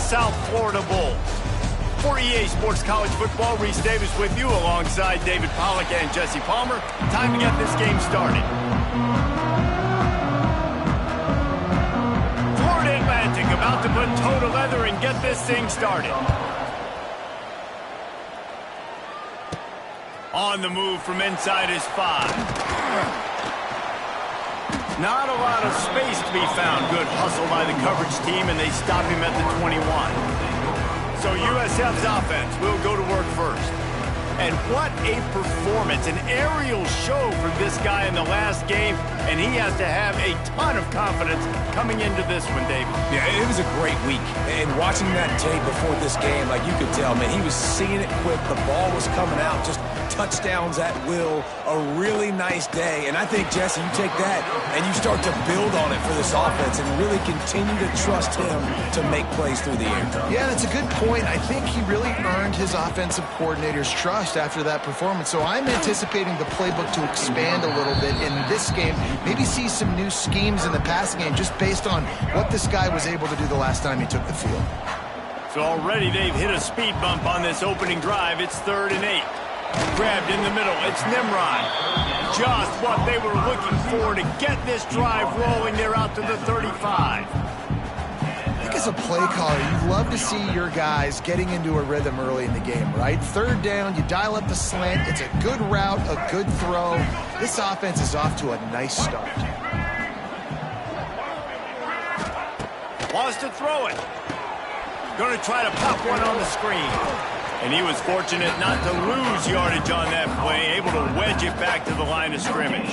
South Florida Bulls. For EA Sports College Football, Reese Davis with you alongside David Pollack and Jesse Palmer. Time to get this game started. Florida Atlantic about to put toe to leather and get this thing started. On the move from inside his 5. Not a lot of space to be found. Good hustle by the coverage team, and they stop him at the 21. So USF's offense will go to work first. And what a performance, an aerial show for this guy in the last game, and he has to have a ton of confidence coming into this one, David. Yeah, it was a great week. And watching that tape before this game, like you could tell, man, he was seeing it quick. The ball was coming out, just touchdowns at will. A really nice day. And I think, Jesse, you take that and you start to build on it for this offense and really continue to trust him to make plays through the air. Yeah, that's a good point. I think he really earned his offensive coordinator's trust after that performance. So I'm anticipating the playbook to expand a little bit in this game. Maybe see some new schemes in the passing game just based on what this guy was able to do the last time he took the field. So already they've hit a speed bump on this opening drive. It's 3rd and 8. Grabbed in the middle. It's Nimrod. Just what they were looking for to get this drive rolling. They're out to the 35. I think as a play caller, you'd love to see your guys getting into a rhythm early in the game, right? 3rd down, you dial up the slant. It's a good route, a good throw. This offense is off to a nice start. Wants to throw it. Going to try to pop one on the screen. And he was fortunate not to lose yardage on that play, able to wedge it back to the line of scrimmage.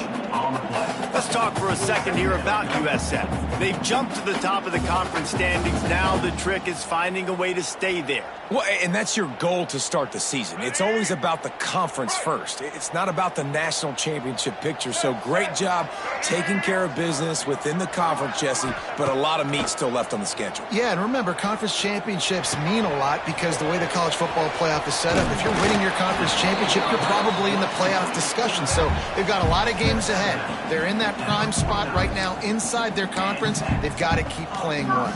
Let's talk for a second here about USF. They've jumped to the top of the conference standings. Now the trick is finding a way to stay there. Well, and that's your goal to start the season. It's always about the conference first. It's not about the national championship picture. So great job taking care of business within the conference, Jesse, but a lot of meat still left on the schedule. Yeah, and remember, conference championships mean a lot because the way the college football playoff is set up, if you're winning your conference championship, you're probably in the playoff discussion. So they've got a lot of games ahead. They're in that prime spot right now inside their conference. They've got to keep playing well.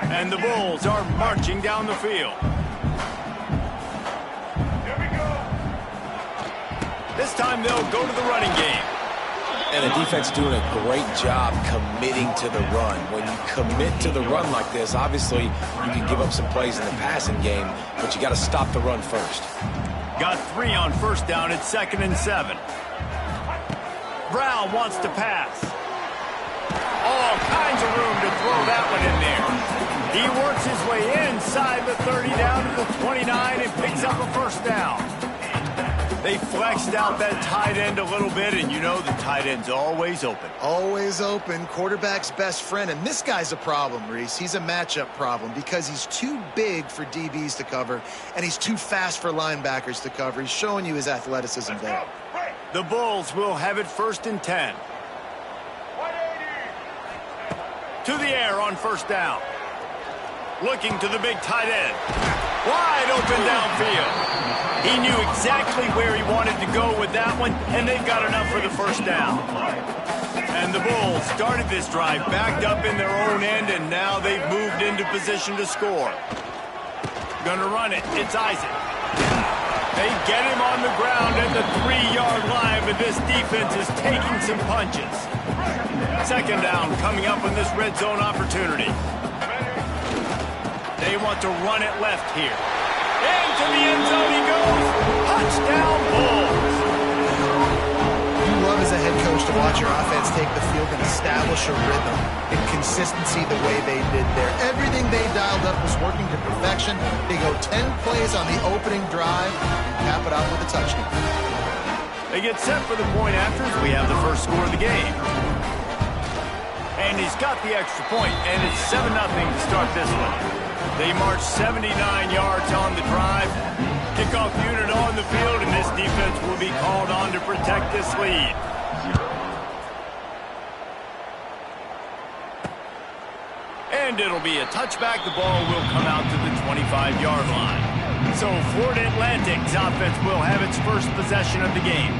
And the Bulls are marching down the field. This time they'll go to the running game. And the defense doing a great job committing to the run. When you commit to the run like this, obviously you can give up some plays in the passing game, but you got to stop the run first. Got 3 on 1st down. It's 2nd and 7. Brown wants to pass. All kinds of room to throw that one in there. He works his way inside the 30 down to the 29 and picks up a 1st down. They flexed out that tight end a little bit, and you know the tight end's always open. Always open, quarterback's best friend. And this guy's a problem, Reese. He's a matchup problem because he's too big for DBs to cover, and he's too fast for linebackers to cover. He's showing you his athleticism there. The Bulls will have it 1st and 10. To the air on 1st down. Looking to the big tight end. Wide open downfield. He knew exactly where he wanted to go with that one, and they've got enough for the 1st down. And the Bulls started this drive backed up in their own end, and now they've moved into position to score. Gonna run it. It's Isaac. They get him on the ground at the 3-yard line, but this defense is taking some punches. 2nd down coming up on this red zone opportunity. They want to run it left here. Into the end zone he goes. Touchdown, Bulls. You love as a head coach to watch your offense take the field and establish a rhythm and consistency the way they did there. Everything they dialed up was working to perfection. They go 10 plays on the opening drive and cap it off with a touchdown. They get set for the point after as we have the 1st score of the game. And he's got the extra point, and it's 7-0 to start this one. They march 79 yards on the drive. Kickoff unit on the field, and this defense will be called on to protect this lead. And it'll be a touchback. The ball will come out to the 25-yard line. So Florida Atlantic's offense will have its 1st possession of the game.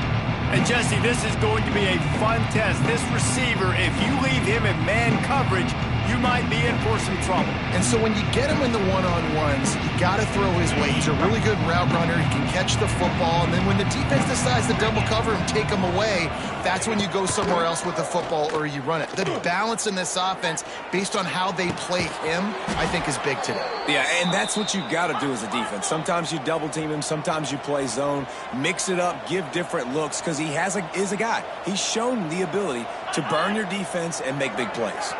And Jesse, this is going to be a fun test. This receiver, if you leave him in man coverage, you might be in for some trouble. And so when you get him in the one-on-ones, you got to throw his way. He's a really good route runner. He can catch the football. And then when the defense decides to double cover him, take him away, that's when you go somewhere else with the football or you run it. The balance in this offense, based on how they play him, I think is big today. Yeah, and that's what you got to do as a defense. Sometimes you double team him, sometimes you play zone, mix it up, give different looks, because he is a guy. He's shown the ability to burn your defense and make big plays.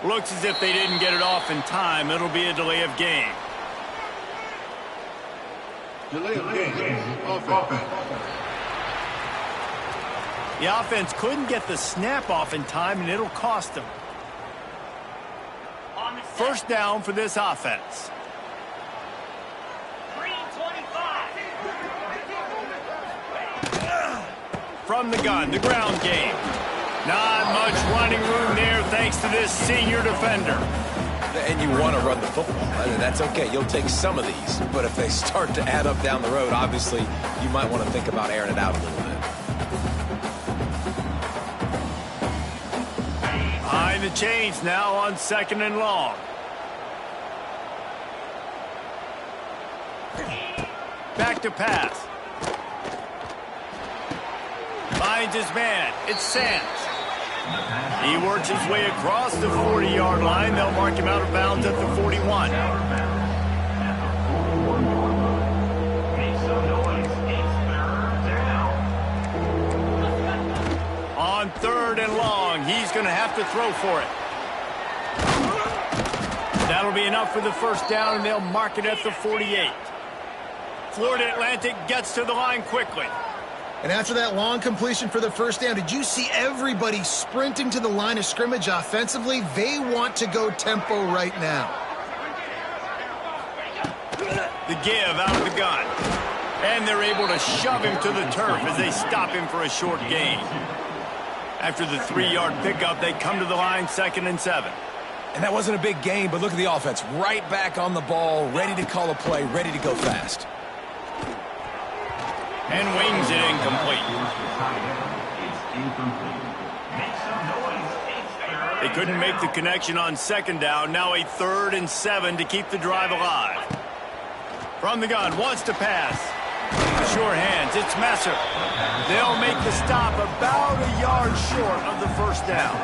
Looks as if they didn't get it off in time. It'll be a delay of game. Delay of game. Offense. The offense couldn't get the snap off in time, and it'll cost them. First down for this offense. From the gun, the ground game. Not much running room there thanks to this senior defender. And you want to run the football. That's okay. You'll take some of these. But if they start to add up down the road, obviously, you might want to think about airing it out a little bit. Behind the chains now on 2nd and long. Back to pass. Finds his man. It's Sands. He works his way across the 40-yard line. They'll mark him out of bounds at the 41. On 3rd and long, he's going to have to throw for it. That'll be enough for the first down, and they'll mark it at the 48. Florida Atlantic gets to the line quickly. And after that long completion for the first down, did you see everybody sprinting to the line of scrimmage offensively? They want to go tempo right now. The give out of the gun. And they're able to shove him to the turf as they stop him for a short gain. After the 3-yard pickup, they come to the line 2nd and 7. And that wasn't a big gain, but look at the offense. Right back on the ball, ready to call a play, ready to go fast. And wings it incomplete. They couldn't make the connection on 2nd down. Now a 3rd and 7 to keep the drive alive. From the gun, wants to pass. Sure hands, it's Messer. They'll make the stop about a yard short of the first down.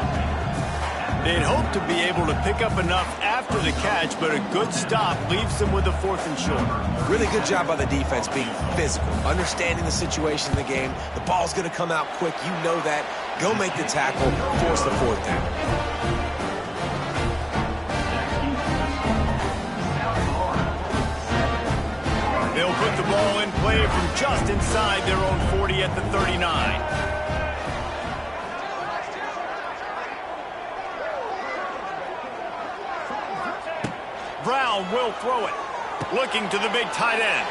They'd hoped to be able to pick up enough after the catch, but a good stop leaves them with a 4th and short. Really good job by the defense being physical, understanding the situation in the game. The ball's going to come out quick. You know that. Go make the tackle, force the 4th down. They'll put the ball in play from just inside their own 40 at the 39. Brown will throw it. Looking to the big tight end.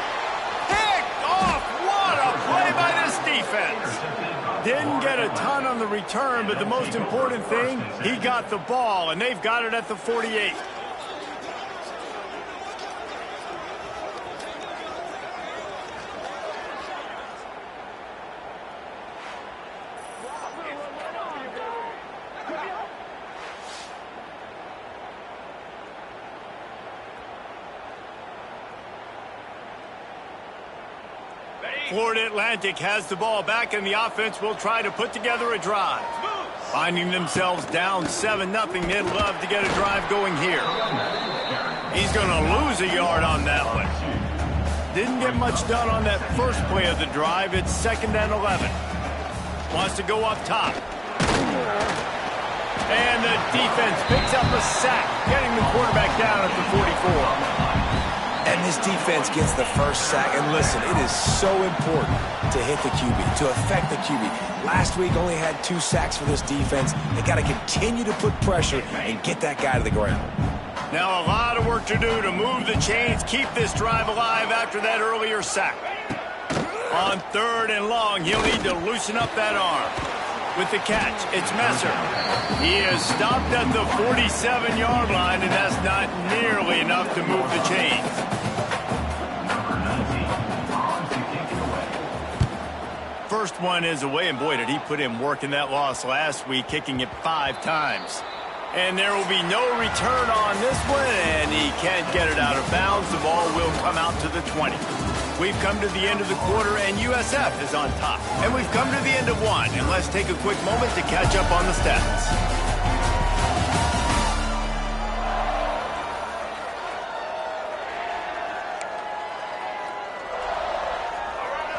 Picked off! What a play by this defense! Didn't get a ton on the return, but the most important thing, he got the ball, and they've got it at the 48. Florida Atlantic has the ball back, and the offense will try to put together a drive. Finding themselves down 7-0, they'd love to get a drive going here. He's going to lose a yard on that one. Didn't get much done on that first play of the drive. It's 2nd and 11. Wants to go up top. And the defense picks up a sack, getting the quarterback down at the 44. And this defense gets the first sack. And listen, it is so important to hit the QB, to affect the QB. Last week only had 2 sacks for this defense. They got to continue to put pressure and get that guy to the ground. Now a lot of work to do to move the chains, keep this drive alive after that earlier sack. On 3rd and long, he'll need to loosen up that arm. With the catch, it's Messer. He is stopped at the 47-yard line, and that's not nearly enough to move the chains. First one is away, and boy, did he put in work in that loss last week, kicking it 5 times. And there will be no return on this one, and he can't get it out of bounds. The ball will come out to the 20. We've come to the end of the quarter, and USF is on top. And we've come to the end of one, and let's take a quick moment to catch up on the stats.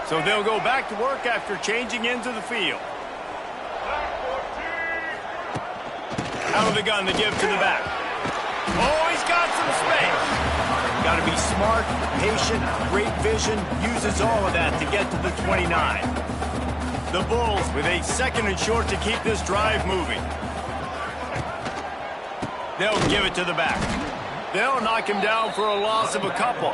So they'll go back to work after changing into the field. Out of the gun to give to the back. Oh, he's got some space. Got to be smart, patient, great vision, uses all of that to get to the 29. The Bulls with a 2nd and short to keep this drive moving. They'll give it to the back. They'll knock him down for a loss of a couple.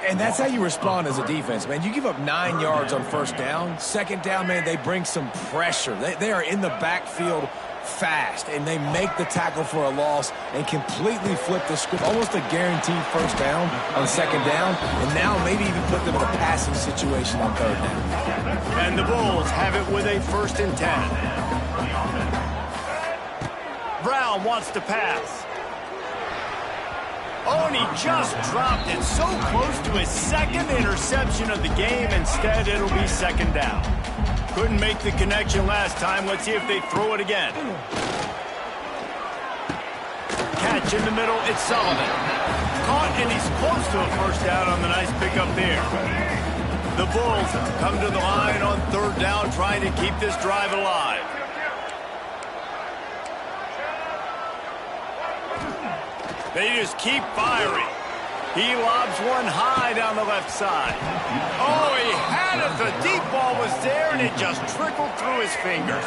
And that's how you respond as a defense, man. You give up 9 yards on 1st down. 2nd down, man, they bring some pressure. They are in the backfield fast, and they make the tackle for a loss and completely flip the script. Almost a guaranteed 1st down on 2nd down, and now maybe even put them in a passing situation on 3rd down. And the Bulls have it with a 1st and 10. Brown wants to pass. Oh, and he just dropped it so close to his 2nd interception of the game. Instead, it'll be 2nd down. Couldn't make the connection last time. Let's see if they throw it again. Catch in the middle. It's Sullivan. Caught, and he's close to a 1st down on the nice pickup there. The Bulls come to the line on 3rd down, trying to keep this drive alive. They just keep firing. He lobs one high down the left side. Oh, he had it. The deep ball was there, and it just trickled through his fingers.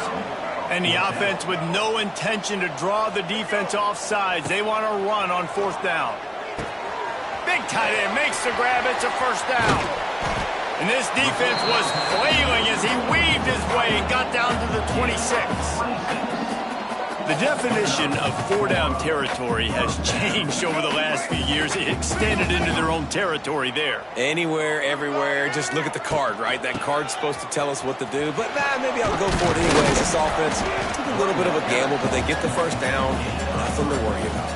And the offense with no intention to draw the defense off sides. They want to run on 4th down. Big tight end makes the grab. It's a 1st down. And this defense was flailing as he weaved his way and got down to the 26. The definition of 4-down territory has changed over the last few years. It extended into their own territory there. Anywhere, everywhere, just look at the card, right? That card's supposed to tell us what to do, but maybe I'll go for it anyways. This offense took a little bit of a gamble, but they get the 1st down. Nothing to worry about.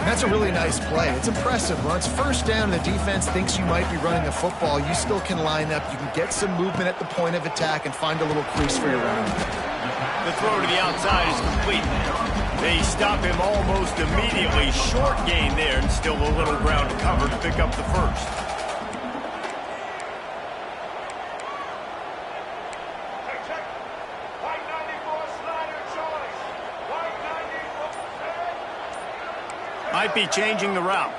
That's a really nice play. It's impressive. When it's 1st down and the defense thinks you might be running the football, you still can line up. You can get some movement at the point of attack and find a little crease for your running. The throw to the outside is complete. They stop him almost immediately. Short gain there, and still a little ground to cover to pick up the 1st. Might be changing the route.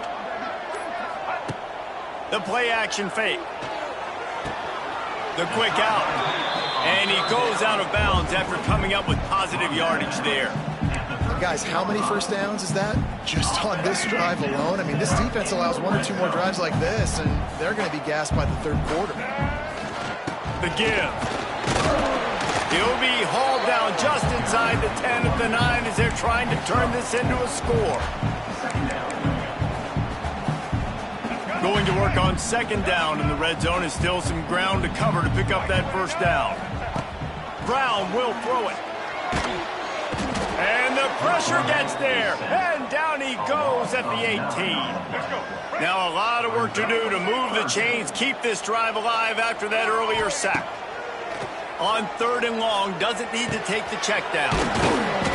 The play action fake. The quick out. And he goes out of bounds after coming up with positive yardage there. Guys, how many 1st downs is that? Just on this drive alone? I mean, this defense allows 1 or 2 more drives like this, and they're going to be gassed by the 3rd quarter. The give. He'll be hauled down just inside the 10 of the 9 as they're trying to turn this into a score. Going to work on 2nd down in the red zone is still some ground to cover to pick up that 1st down. Brown will throw it. And the pressure gets there. And down he goes at the 18. Now a lot of work to do to move the chains, keep this drive alive after that earlier sack. On 3rd and long, doesn't need to take the check down.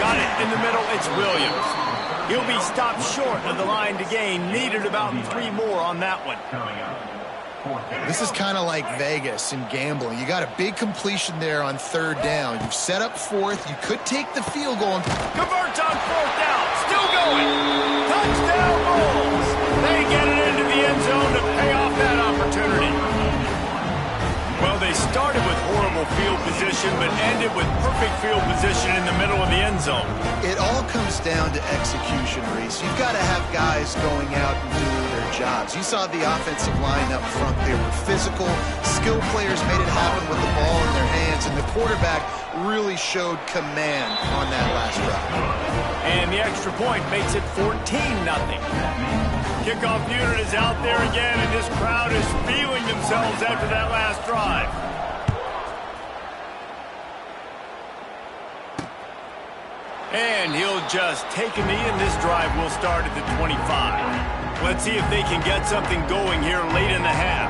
Got it in the middle, it's Williams. He'll be stopped short of the line to gain. Needed about 3 more on that one. This is kind of like Vegas in gambling. You got a big completion there on 3rd down. You've set up 4th. You could take the field goal. Converts on 4th down. Still going. Touchdown Bulls. They get it into the end zone to pay off that opportunity. Well, they started with horrible field position. possession, but ended with perfect field position in the middle of the end zone. It all comes down to execution, Reese. You've got to have guys going out and doing their jobs. You saw the offensive line up front. They were physical. Skilled players made it happen with the ball in their hands, and the quarterback really showed command on that last drive. And the extra point makes it 14-0. Kickoff unit is out there again, and this crowd is feeling themselves after that last drive. And he'll just take a knee, and this drive will start at the 25. Let's see if they can get something going here late in the half.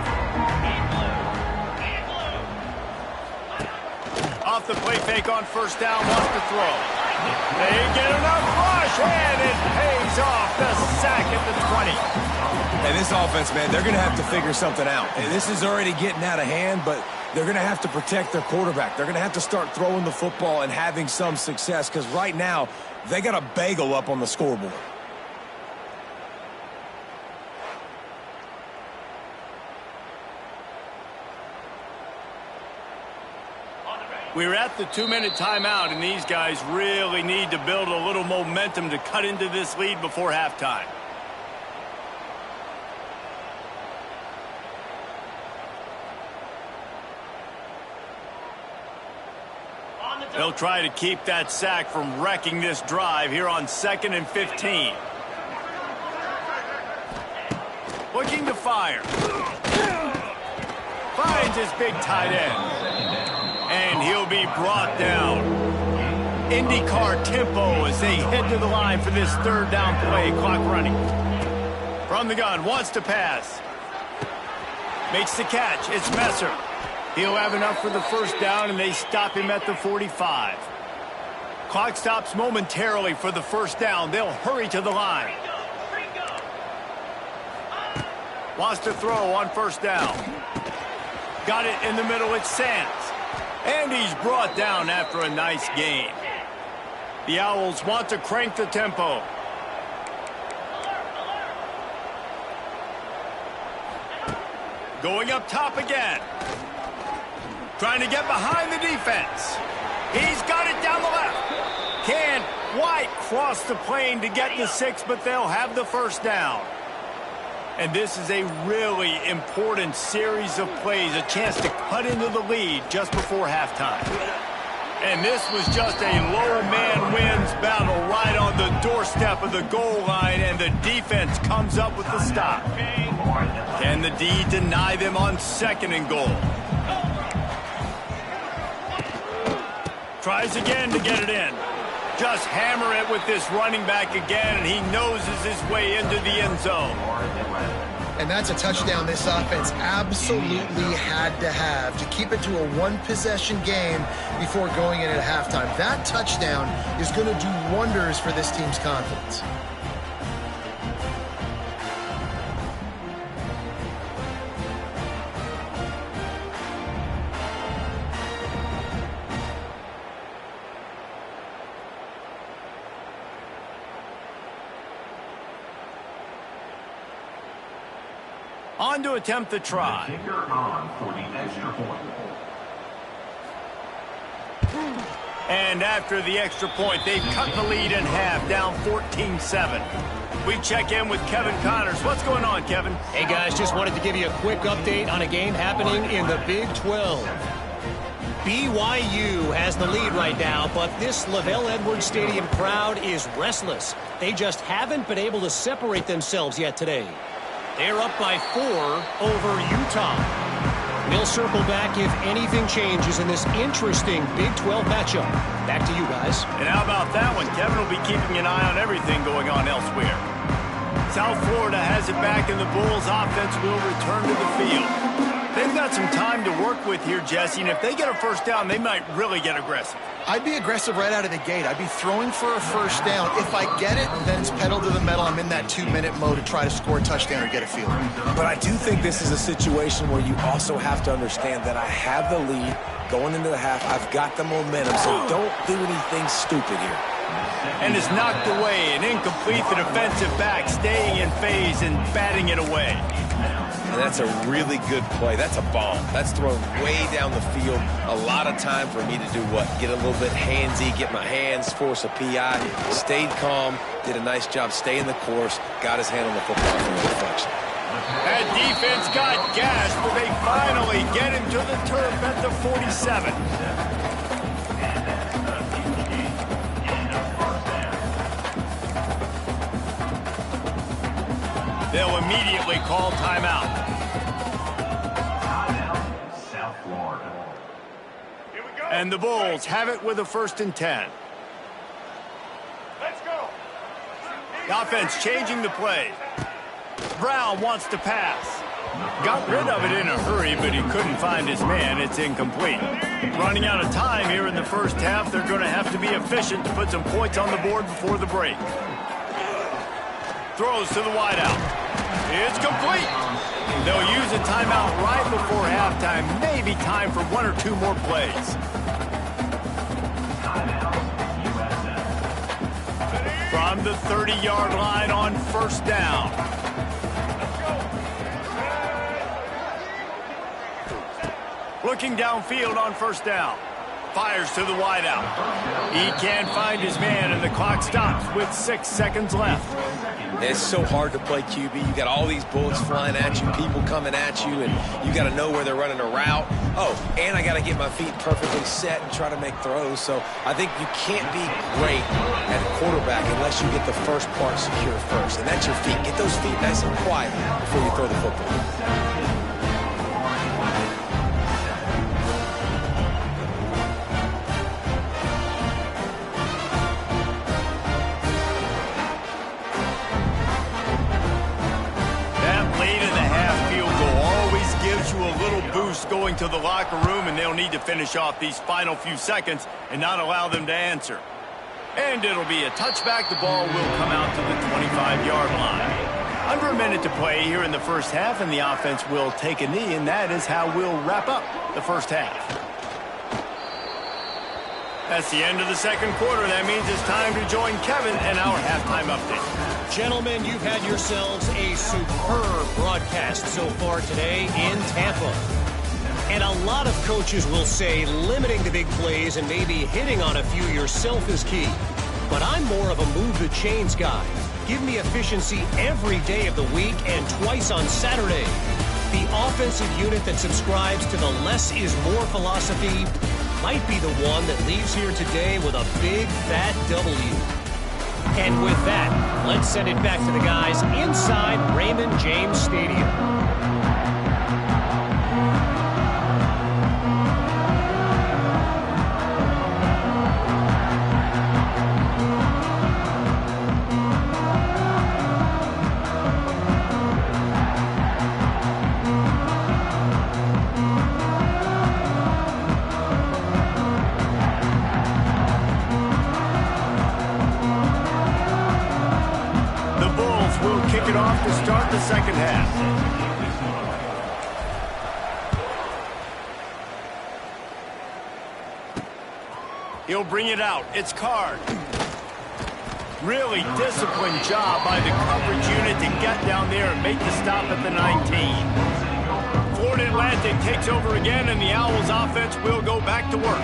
Off the play fake on first down, wants to throw. They get enough rush, and it pays off. The sack at the 20. And this offense, man, they're going to have to figure something out. And this is already getting out of hand, but they're going to have to protect their quarterback. They're going to have to start throwing the football and having some success, because right now they got a bagel up on the scoreboard. We're at the 2-minute timeout, and these guys really need to build a little momentum to cut into this lead before halftime. They'll try to keep that sack from wrecking this drive here on 2nd and 15. Looking to fire. Finds his big tight end. And he'll be brought down. IndyCar tempo as they head to the line for this 3rd down play. Clock running. From the gun, wants to pass. Makes the catch. It's Messer. He'll have enough for the 1st down, and they stop him at the 45. Clock stops momentarily for the 1st down. They'll hurry to the line. Wants to throw on 1st down. Got it in the middle. It's Sands. And he's brought down after a nice gain. The Owls want to crank the tempo. Going up top again. Trying to get behind the defense. He's got it down the left. Can't quite cross the plane to get the 6, but they'll have the 1st down. And this is a really important series of plays, a chance to cut into the lead just before halftime. And this was just a low man wins battle right on the doorstep of the goal line, and the defense comes up with the stop. Can the D deny them on 2nd and goal? Tries again to get it in. Just hammer it with this running back again, and he noses his way into the end zone. And that's a touchdown this offense absolutely had to have to keep it to a 1-possession game before going in at halftime. That touchdown is going to do wonders for this team's confidence. On to attempt the try. Kicker on for the extra point. And after the extra point, they've cut the lead in half, down 14-7. We check in with Kevin Connors. What's going on, Kevin? Hey, guys, just wanted to give you a quick update on a game happening in the Big 12. BYU has the lead right now, but this LaVell Edwards Stadium crowd is restless. They just haven't been able to separate themselves yet today. They're up by 4 over Utah. We'll circle back if anything changes in this interesting Big 12 matchup. Back to you guys. And how about that one? Kevin will be keeping an eye on everything going on elsewhere. South Florida has it back, and the Bulls offense will return to the field. They've got some time to work with here, Jesse, and if they get a 1st down, they might really get aggressive. I'd be aggressive right out of the gate. I'd be throwing for a 1st down. If I get it, then it's pedal to the metal. I'm in that 2-minute mode to try to score a touchdown or get a field. But I do think this is a situation where you also have to understand that I have the lead going into the half. I've got the momentum, so don't do anything stupid here. And is knocked away and incomplete. The defensive back staying in phase and batting it away. and that's a really good play. That's a bomb. That's thrown way down the field. A lot of time for me to do what? Get a little bit handsy, get my hands, force a PI. Stayed calm, did a nice job staying the course, got his hand on the football for the deflection. That defense got gashed, but they finally get him to the turf at the 47. They'll immediately call timeout. South Florida. And the Bulls have it with a 1st and 10. Let's go. The offense changing the play. Brown wants to pass. Got rid of it in a hurry, but he couldn't find his man. It's incomplete. Running out of time here in the first half, they're going to have to be efficient to put some points on the board before the break. Throws to the wideout. It's complete. They'll use a timeout right before halftime. Maybe time for 1 or 2 more plays. From the 30-yard line on 1st down. Looking downfield on 1st down. Fires to the wideout. He can't find his man, and the clock stops with 6 seconds left. It's so hard to play QB. You got all these bullets flying at you, people coming at you, and you got to know where they're running a route. Oh, and I got to get my feet perfectly set and try to make throws. So I think you can't be great at quarterback unless you get the first part secure first, and that's your feet. Get those feet nice and quiet before you throw the football. Going to the locker room, and they'll need to finish off these final few seconds and not allow them to answer. And it'll be a touchback. The ball will come out to the 25-yard line. Under a minute to play here in the first half, and the offense will take a knee, and that is how we'll wrap up the first half. That's the end of the second quarter. That means it's time to join Kevin and our halftime update. Gentlemen, you've had yourselves a superb broadcast so far today in Tampa. And a lot of coaches will say limiting the big plays and maybe hitting on a few yourself is key. But I'm more of a move the chains guy. Give me efficiency every day of the week and twice on Saturday. The offensive unit that subscribes to the less is more philosophy might be the one that leaves here today with a big fat W. And with that, let's send it back to the guys inside Raymond James Stadium. To start the second half. He'll bring it out. It's Card. Really disciplined job by the coverage unit to get down there and make the stop at the 19. Florida Atlantic takes over again, and the Owls offense will go back to work.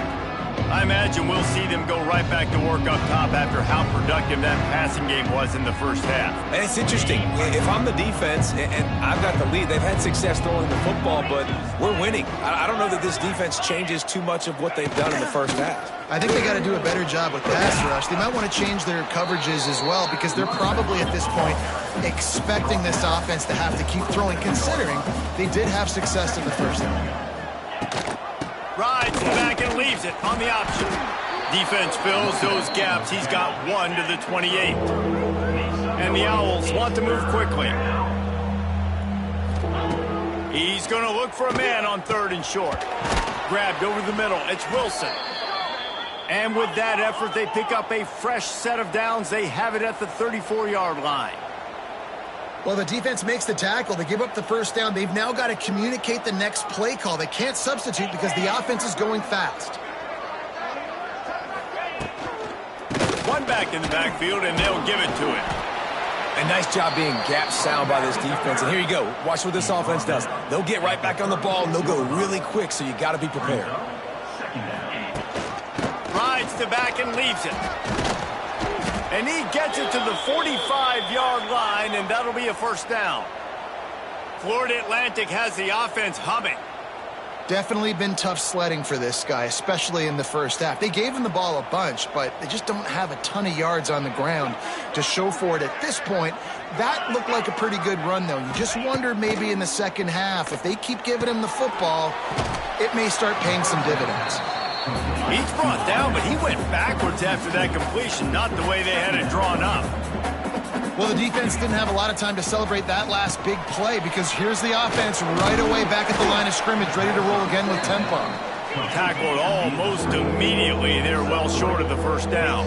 I imagine we'll see them go right back to work up top after how productive that passing game was in the first half. And it's interesting. If I'm the defense and I've got the lead, they've had success throwing the football, but we're winning. I don't know that this defense changes too much of what they've done in the first half. I think they got to do a better job with pass rush. They might want to change their coverages as well because they're probably at this point expecting this offense to have to keep throwing, considering they did have success in the first half. Rides back and leaves it on the option. Defense fills those gaps. He's got 1 to the 28. And the Owls want to move quickly. He's going to look for a man on 3rd and short. Grabbed over the middle. It's Wilson. And with that effort, they pick up a fresh set of downs. They have it at the 34-yard line. Well, the defense makes the tackle. They give up the first down. They've now got to communicate the next play call. They can't substitute because the offense is going fast. One back in the backfield, and they'll give it to him. And nice job being gap sound by this defense. And here you go. Watch what this offense does. They'll get right back on the ball, and they'll go really quick, so you got to be prepared. Rides to back and leaves it. And he gets it to the 45-yard line, and that'll be a first down. Florida Atlantic has the offense humming. Definitely been tough sledding for this guy, especially in the first half. They gave him the ball a bunch, but they just don't have a ton of yards on the ground to show for it at this point. That looked like a pretty good run, though. You just wonder maybe in the second half, if they keep giving him the football, it may start paying some dividends. He's brought down, but he went backwards after that completion, not the way they had it drawn up. Well, the defense didn't have a lot of time to celebrate that last big play because here's the offense right away back at the line of scrimmage, ready to roll again with tempo. Tackled almost immediately. They're well short of the first down.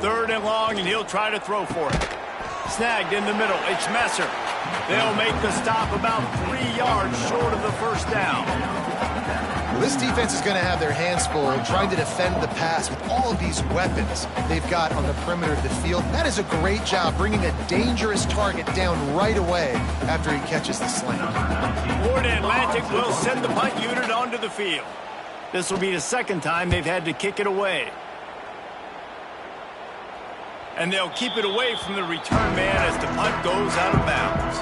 Third and long, and he'll try to throw for it. Snagged in the middle. It's Messer. They'll make the stop about 3 yards short of the first down. Well, this defense is going to have their hands full trying to defend the pass with all of these weapons they've got on the perimeter of the field. That is a great job bringing a dangerous target down right away after he catches the slant. Florida Atlantic will send the punt unit onto the field. This will be the second time they've had to kick it away. And they'll keep it away from the return man as the punt goes out of bounds.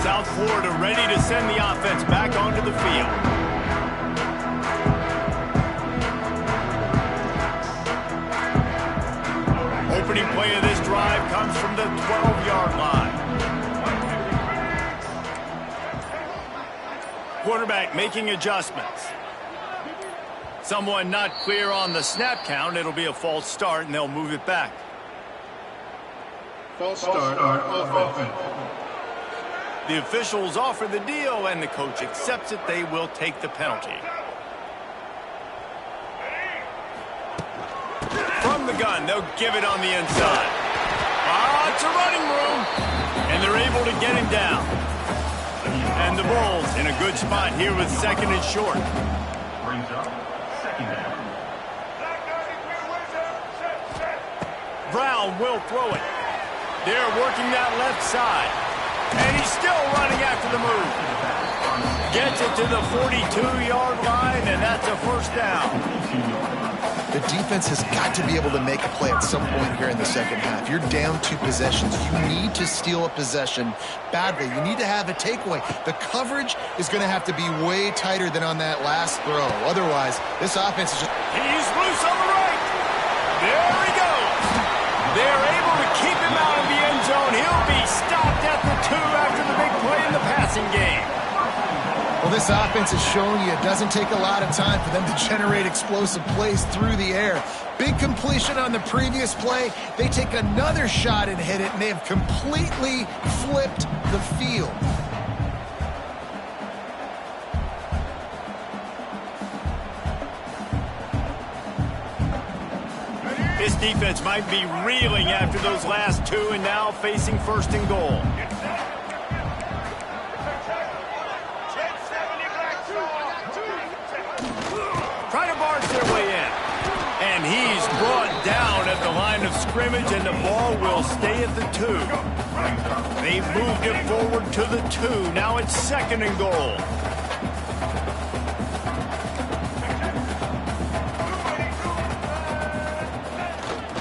South Florida ready to send the offense back onto the field. Opening play of this drive comes from the 12-yard line. Quarterback making adjustments. Someone not clear on the snap count. It'll be a false start, and they'll move it back. False start on offense. The officials offer the deal, and the coach accepts it. They will take the penalty. From the gun, they'll give it on the inside. It's a running room, and they're able to get him down. And the Bulls in a good spot here with second and short. Brings up second down. Brown will throw it. They're working that left side. And he's still running after the move. Gets it to the 42-yard line, and that's a first down. The defense has got to be able to make a play at some point here in the second half. You're down 2 possessions. You need to steal a possession badly. You need to have a takeaway. The coverage is going to have to be way tighter than on that last throw. Otherwise, this offense is just... He's loose on the right. There he goes. They're able to keep him out of the end zone. He'll be stopped at the 2 after the big play in the passing game. Well, this offense is showing you it doesn't take a lot of time for them to generate explosive plays through the air. Big completion on the previous play. They take another shot and hit it, and they have completely flipped the field. This defense might be reeling after those last 2 and now facing first and goal. Try to barge their way in. And he's brought down at the line of scrimmage, and the ball will stay at the 2. They've moved it forward to the 2. Now it's second and goal.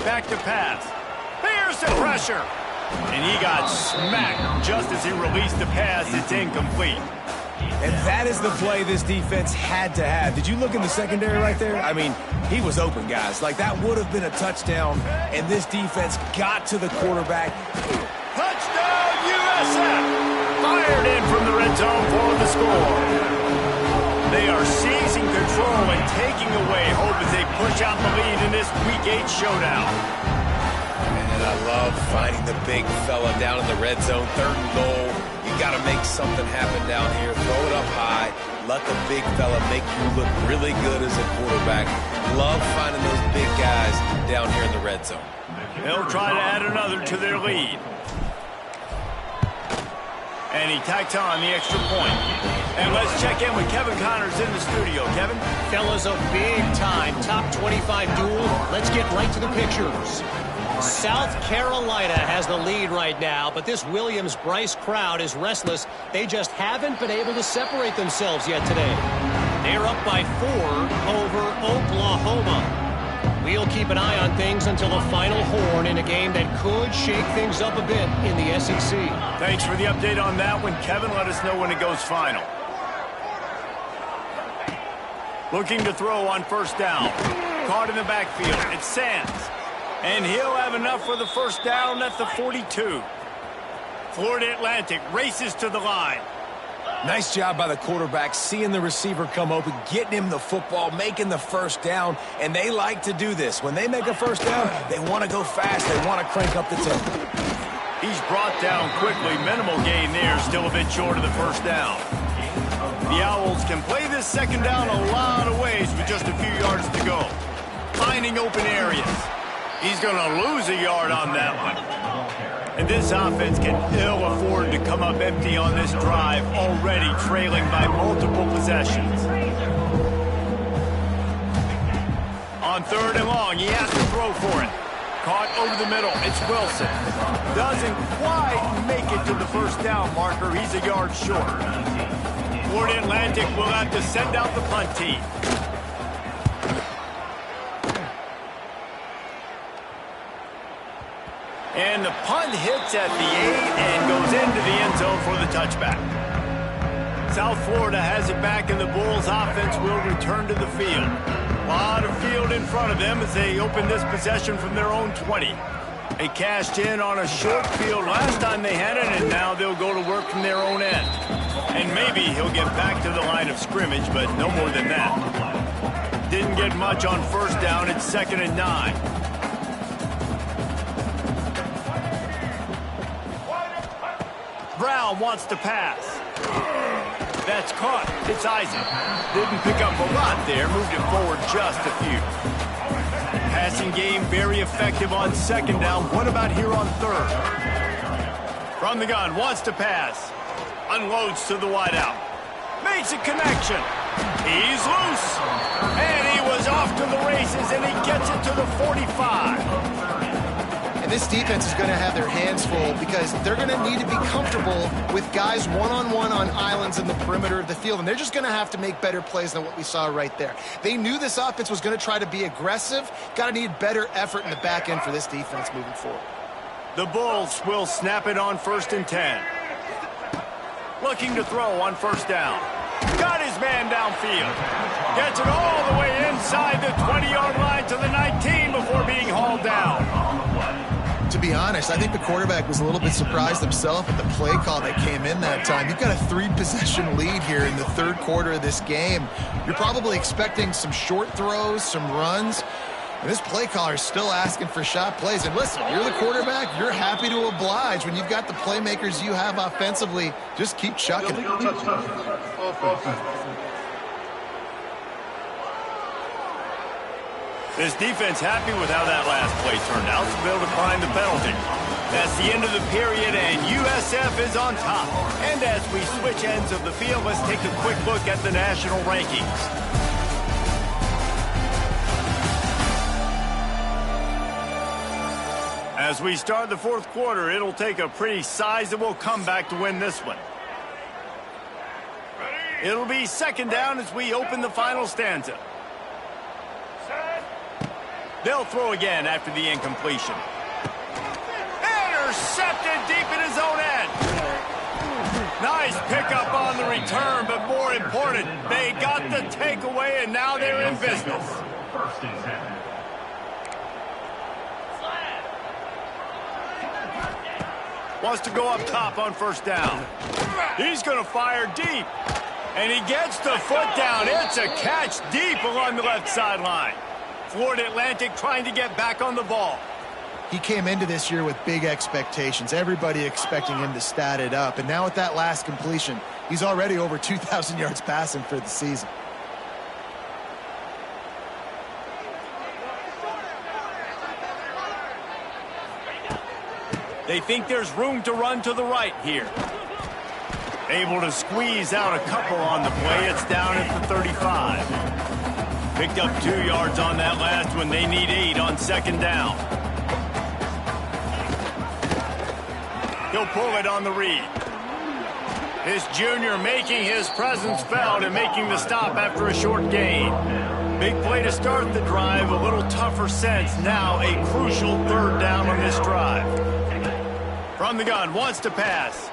Back to pass. There's the pressure. And he got smacked just as he released the pass. It's incomplete. And that is the play this defense had to have. Did you look in the secondary right there? I mean, he was open, guys. Like, that would have been a touchdown, and this defense got to the quarterback. Touchdown, USF! Fired in from the red zone for the score. They are seizing control and taking away hope as they push out the lead in this Week 8 showdown. And I love finding the big fella down in the red zone. Third and goal. You got to make something happen down here. Throw it up high. Let the big fella make you look really good as a quarterback. Love finding those big guys down here in the red zone. They'll try to add another to their lead. And he tacks on the extra point. And let's check in with Kevin Connors in the studio. Kevin? Fellas, a big-time top 25 duel. Let's get right to the pictures. South Carolina has the lead right now, but this Williams-Brice crowd is restless. They just haven't been able to separate themselves yet today. They're up by 4 over Oklahoma. We'll keep an eye on things until the final horn in a game that could shake things up a bit in the SEC. Thanks for the update on that one, Kevin. Let us know when it goes final. Looking to throw on first down. Caught in the backfield. It's Sands. And he'll have enough for the first down at the 42. Florida Atlantic races to the line. Nice job by the quarterback, seeing the receiver come open, getting him the football, making the first down, and they like to do this. When they make a first down, they want to go fast. They want to crank up the tempo. He's brought down quickly. Minimal gain there, still a bit short of the first down. The Owls can play this second down a lot of ways with just a few yards to go. Finding open areas. He's going to lose a yard on that one. And this offense can ill afford to come up empty on this drive, already trailing by multiple possessions. On third and long, he has to throw for it. Caught over the middle. It's Wilson. Doesn't quite make it to the first down marker. He's a yard short. Florida Atlantic will have to send out the punt team. And the punt hits at the 8 and goes into the end zone for the touchback. South Florida has it back, and the Bulls offense will return to the field. A lot of field in front of them as they open this possession from their own 20. They cashed in on a short field last time they had it, and now they'll go to work from their own end. And maybe he'll get back to the line of scrimmage, but no more than that. Didn't get much on first down. It's 2nd and 9. Brown wants to pass. That's caught. It's Isaac. Didn't pick up a lot there. Moved it forward just a few. Passing game very effective on second down. What about here on third? From the gun. Wants to pass. Unloads to the wideout. Makes a connection. He's loose. And he was off to the races, and he gets it to the 45. This defense is going to have their hands full because they're going to need to be comfortable with guys one-on-one on islands in the perimeter of the field, and they're just going to have to make better plays than what we saw right there. They knew this offense was going to try to be aggressive. Got to need better effort in the back end for this defense moving forward. The Bulls will snap it on 1st and 10. Looking to throw on first down. Got his man downfield. Gets it all the way inside the 20-yard line to the 19 before being hauled down. To be honest, I think the quarterback was a little bit surprised himself at the play call that came in that time. You've got a 3-possession lead here in the third quarter of this game. You're probably expecting some short throws, some runs. And this play caller is still asking for shot plays. And listen, you're the quarterback. You're happy to oblige. When you've got the playmakers you have offensively, just keep chucking it. This defense happy with how that last play turned out, so they'll decline the penalty. That's the end of the period, and USF is on top. And as we switch ends of the field, let's take a quick look at the national rankings. As we start the fourth quarter, it'll take a pretty sizable comeback to win this one. It'll be 2nd down as we open the final stanza. They'll throw again after the incompletion. Intercepted deep in his own end. Nice pickup on the return, but more important, they got the takeaway, and now they're in business. 1st and 10. Wants to go up top on first down. He's going to fire deep. And he gets the foot down. It's a catch deep along the left sideline. Florida Atlantic trying to get back on the ball. He came into this year with big expectations. Everybody expecting him to stat it up. And now with that last completion, he's already over 2,000 yards passing for the season. They think there's room to run to the right here. Able to squeeze out a couple on the play. It's down at the 35. Picked up 2 yards on that last one. They need 8 on second down. He'll pull it on the read. His junior making his presence felt and making the stop after a short gain. Big play to start the drive. A little tougher sense. Now a crucial third down on this drive. From the gun, wants to pass.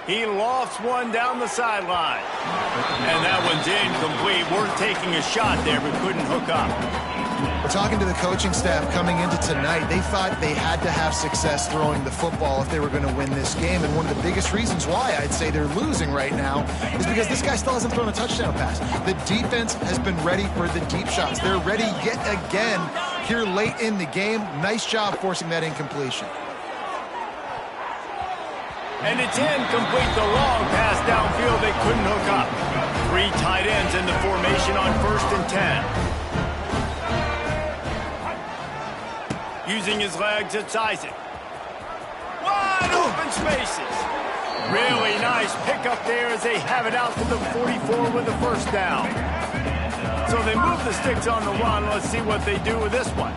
He lofts one down the sideline. And that one's incomplete. Worth taking a shot there, but couldn't hook up. We're talking to the coaching staff coming into tonight. They thought they had to have success throwing the football if they were going to win this game. And one of the biggest reasons why I'd say they're losing right now is because this guy still hasn't thrown a touchdown pass. The defense has been ready for the deep shots. They're ready yet again here late in the game. Nice job forcing that incompletion. And it's incomplete. The long pass downfield, they couldn't hook up. 3 tight ends in the formation on 1st and 10. Using his legs, it's Isaac. Wide open spaces. Really nice pickup there as they have it out to the 44 with the first down. So they move the sticks on the run. Let's see what they do with this one.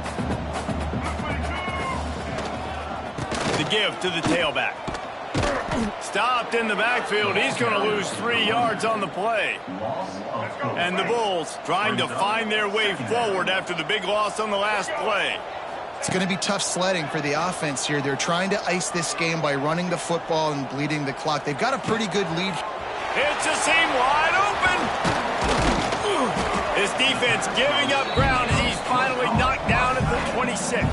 The give to the tailback. Stopped in the backfield. He's going to lose 3 yards on the play. And the Bulls trying to find their way forward after the big loss on the last play. It's going to be tough sledding for the offense here. They're trying to ice this game by running the football and bleeding the clock. They've got a pretty good lead. It's a seam wide open. His defense giving up ground as he's finally knocked down at the 26.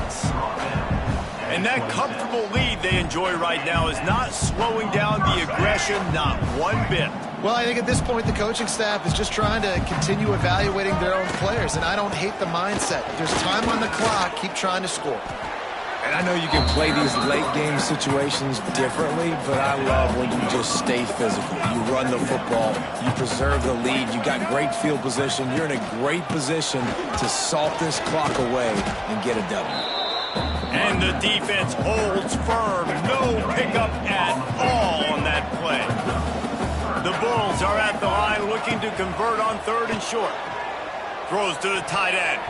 And that comfortable lead they enjoy right now is not slowing down the aggression, not one bit. Well, I think at this point the coaching staff is just trying to continue evaluating their own players, and I don't hate the mindset. There's time on the clock. Keep trying to score. And I know you can play these late-game situations differently, but I love when you just stay physical. You run the football. You preserve the lead. You got great field position. You're in a great position to salt this clock away and get a W. And the defense holds firm. No pickup at all on that play. The Bulls are at the line looking to convert on 3rd and short. Throws to the tight end.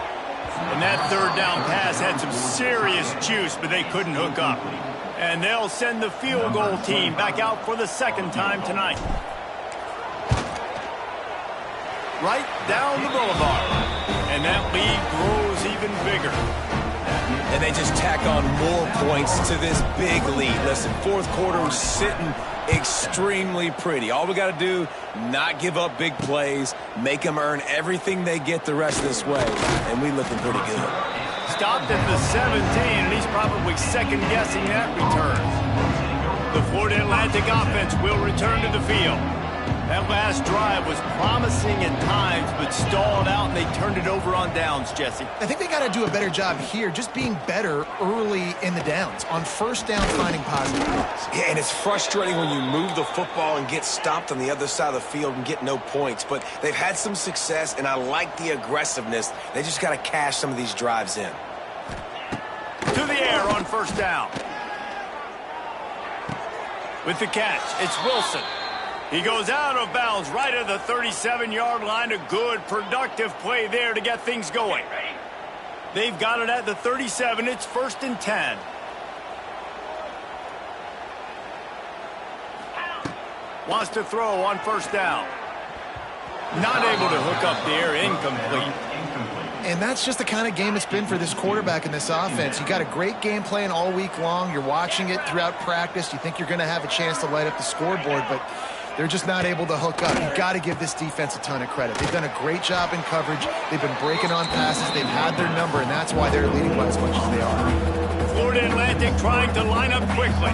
And that 3rd down pass had some serious juice, but they couldn't hook up. And they'll send the field goal team back out for the 2nd time tonight. Right down the boulevard. And that lead grows even bigger. And they just tack on more points to this big lead. Listen, 4th quarter was sitting extremely pretty. All we got to do, not give up big plays, make them earn everything they get the rest of this way, and we looking pretty good. Stopped at the 17, and he's probably second-guessing that return. The Florida Atlantic offense will return to the field. That last drive was promising at times, but stalled out, and they turned it over on downs, Jesse. I think they got to do a better job here, just being better early in the downs. On 1st down, finding positive plays. Yeah, and it's frustrating when you move the football and get stopped on the other side of the field and get no points. But they've had some success, and I like the aggressiveness. They just got to cash some of these drives in. To the air on 1st down. With the catch, it's Wilson. He goes out of bounds right at the 37-yard line. A good, productive play there to get things going. They've got it at the 37. It's 1st and 10. Wants to throw on 1st down. Not able to hook up there. Incomplete. And that's just the kind of game it's been for this quarterback in this offense. You got a great game plan all week long. You're watching it throughout practice. You think you're going to have a chance to light up the scoreboard, but they're just not able to hook up. You've got to give this defense a ton of credit. They've done a great job in coverage. They've been breaking on passes. They've had their number, and that's why they're leading by as much as they are. Florida Atlantic trying to line up quickly.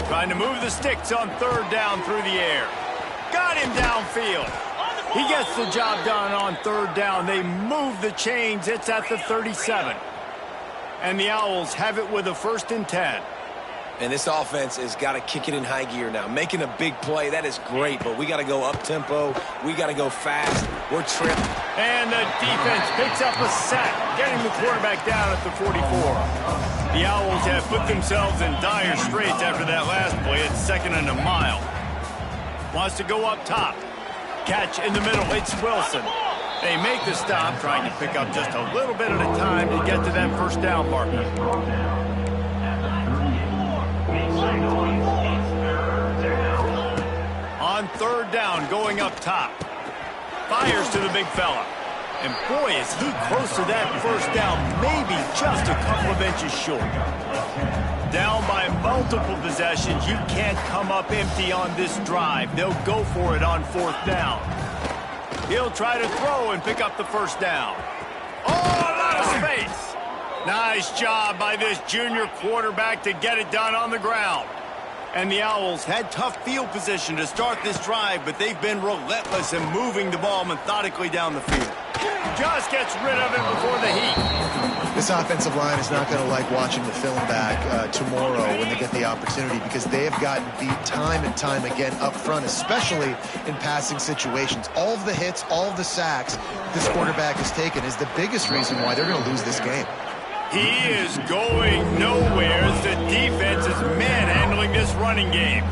Trying to move the sticks on 3rd down through the air. Got him downfield. He gets the job done on 3rd down. They move the chains. It's at the 37. And the Owls have it with a 1st and 10. And this offense has got to kick it in high gear now. Making a big play, that is great, but we got to go up-tempo. We got to go fast. We're tripped. And the defense picks up a sack, getting the quarterback down at the 44. The Owls have put themselves in dire straits after that last play. It's 2nd and a mile. Wants to go up top. Catch in the middle. It's Wilson. They make the stop, trying to pick up just a little bit at a time to get to that first down marker. On 3rd down, going up top. Fires to the big fella. And boy, is he close to that first down, maybe just a couple of inches short. Down by multiple possessions, you can't come up empty on this drive. They'll go for it on 4th down. He'll try to throw and pick up the first down. Oh, a lot of space. Nice job by this junior quarterback to get it done on the ground. And the Owls had tough field position to start this drive, but they've been relentless in moving the ball methodically down the field. Just gets rid of it before the heat. This offensive line is not going to like watching the film back tomorrow when they get the opportunity, because they have gotten beat time and time again up front, especially in passing situations. All of the hits, all of the sacks this quarterback has taken is the biggest reason why they're going to lose this game. He is going nowhere as the defense is manhandling this running game.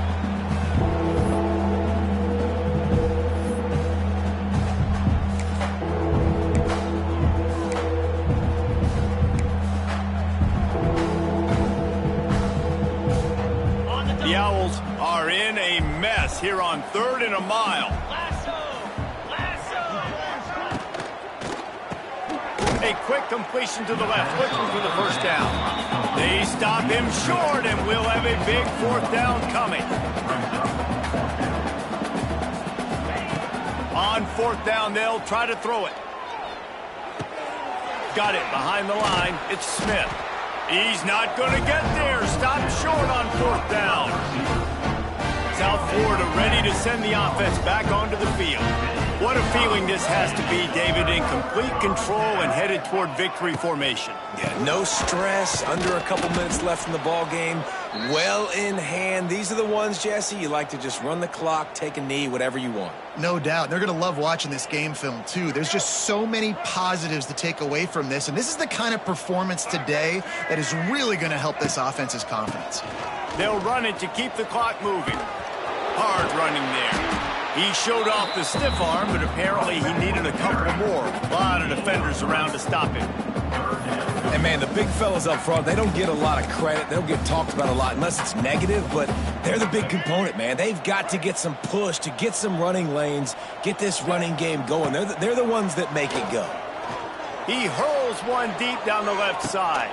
The Owls are in a mess here on 3rd and a mile. A quick completion to the left, looking for the first down. They stop him short, and we'll have a big 4th down coming. On 4th down, they'll try to throw it. Got it behind the line. It's Smith. He's not going to get there. Stop short on 4th down. South Florida ready to send the offense back onto the field. What a feeling this has to be, David, in complete control and headed toward victory formation. Yeah, no stress, under a couple minutes left in the ball game, well in hand. These are the ones, Jesse, you like to just run the clock, take a knee, whatever you want. No doubt. They're going to love watching this game film, too. There's just so many positives to take away from this, and this is the kind of performance today that is really going to help this offense's confidence. They'll run it to keep the clock moving. Hard running there. He showed off the stiff arm, but apparently he needed a couple more. A lot of defenders around to stop him. And, man, the big fellas up front, they don't get a lot of credit. They don't get talked about a lot unless it's negative, but they're the big component, man. They've got to get some push, to get some running lanes, get this running game going. They're the ones that make it go. He hurls one deep down the left side.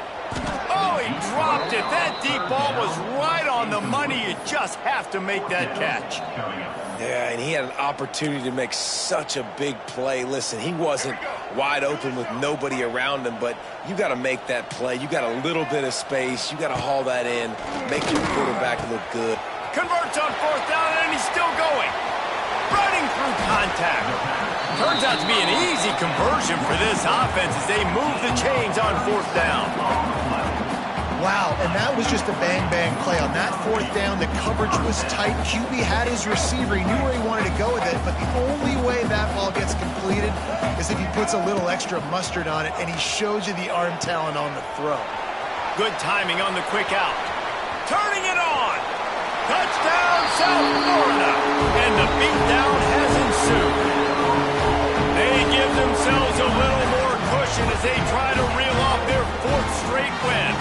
Oh, he dropped it. That deep ball was right on the money. You just have to make that catch. Yeah, and he had an opportunity to make such a big play. Listen, he wasn't wide open with nobody around him, but you got to make that play. You got a little bit of space. You got to haul that in, make your quarterback look good. Converts on 4th down, and he's still going. Running through contact. Turns out to be an easy conversion for this offense as they move the chains on 4th down. Wow, and that was just a bang-bang play. On that 4th down, the coverage was tight. QB had his receiver. He knew where he wanted to go with it, but the only way that ball gets completed is if he puts a little extra mustard on it, and he shows you the arm talent on the throw. Good timing on the quick out. Turning it on. Touchdown, South Florida. And the beatdown has ensued. They give themselves a little more cushion as they try to reel off their 4th straight win.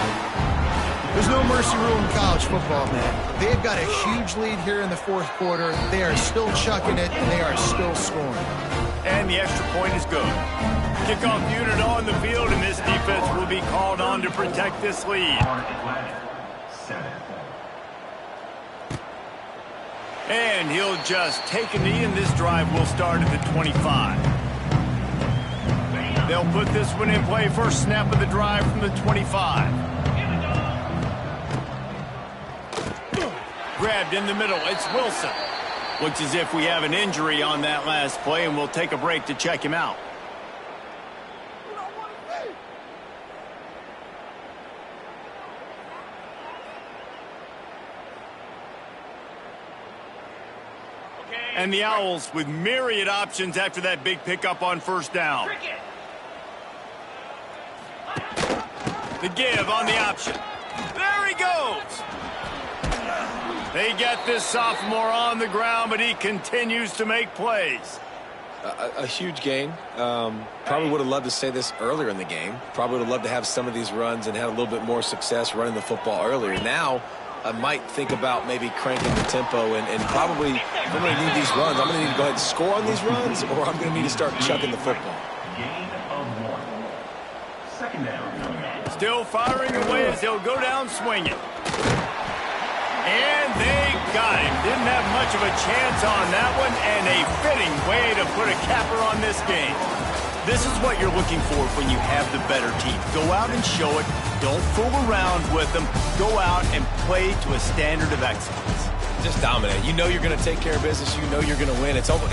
There's no mercy rule in college football, man. They've got a huge lead here in the 4th quarter. They are still chucking it, and they are still scoring. And the extra point is good. Kickoff unit on the field, and this defense will be called on to protect this lead. And he'll just take a knee, and this drive will start at the 25. They'll put this one in play. First snap of the drive from the 25. Grabbed in the middle. It's Wilson. Looks as if we have an injury on that last play, and we'll take a break to check him out. And the Owls with myriad options after that big pickup on first down. The give on the option. There he goes. They get this sophomore on the ground, but he continues to make plays. A huge gain. Probably would have loved to say this earlier in the game. Probably would have loved to have some of these runs and had a little bit more success running the football earlier. Now, I might think about maybe cranking the tempo and probably, if I'm going to need these runs, I'm going to need to go ahead and score on these runs, or I'm going to need to start chucking the football. Gain of 1. Second down. Still firing away as he'll go down swinging. And they got him. Didn't have much of a chance on that one, and a fitting way to put a capper on this game. This is what you're looking for when you have the better team. Go out and show it. Don't fool around with them. Go out and play to a standard of excellence. Just dominate. You know you're going to take care of business. You know you're going to win. It's almost,